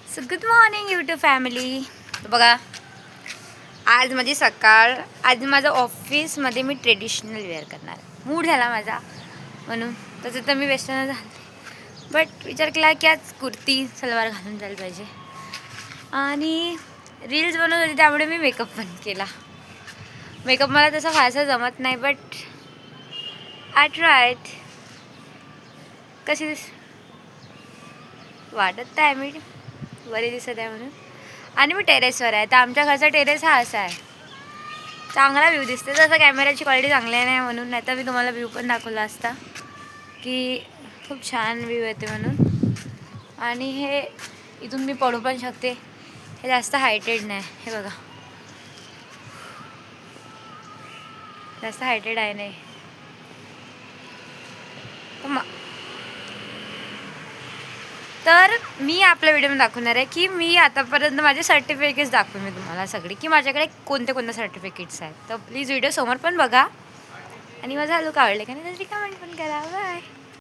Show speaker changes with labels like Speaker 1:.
Speaker 1: So good morning YouTube family. बघा आज माझी सकाळ. आज माझं ऑफिसमध्ये मी ट्रेडिशनल वेअर करणार. मूड झाला माझा म्हणून. तसं तर मी वेस्टर्न घालते, बट विचार केला की आज कुर्ती सलवार घालून जायला पाहिजे. आणि रील्स बनवत होती त्यामुळे मी मेकअप पण केला. मेकअप मला तसं फारसं जमत नाही, बट आय ट्रायड. कशी वाटत आहे मी बरी दिसत आहे म्हणून. आणि मी टेरेसवर आहे, तर आमच्या घरचा टेरेस हा असा आहे. चांगला व्ह्यू दिसते. तसं कॅमेऱ्याची क्वालिटी चांगली नाही म्हणून, नाही तर मी तुम्हाला व्ह्यू पण दाखवला असता की खूप छान व्ह्यू येते म्हणून. आणि हे इथून मी पडू पण शकते. हे जास्त हायटेड नाही, हे बघा जास्त हायटेड आहे नाही. तर मी आपल्या व्हिडिओमध्ये दाखवणार आहे की मी आतापर्यंत माझे सर्टिफिकेट्स दाखवेन मी तुम्हाला सगळे, की माझ्याकडे कोणते कोणते सर्टिफिकेट्स आहेत. तर प्लीज व्हिडिओ समोर पण बघा आणि माझा लुक आवडले का नाही तरी कमेंट पण करा. बाय.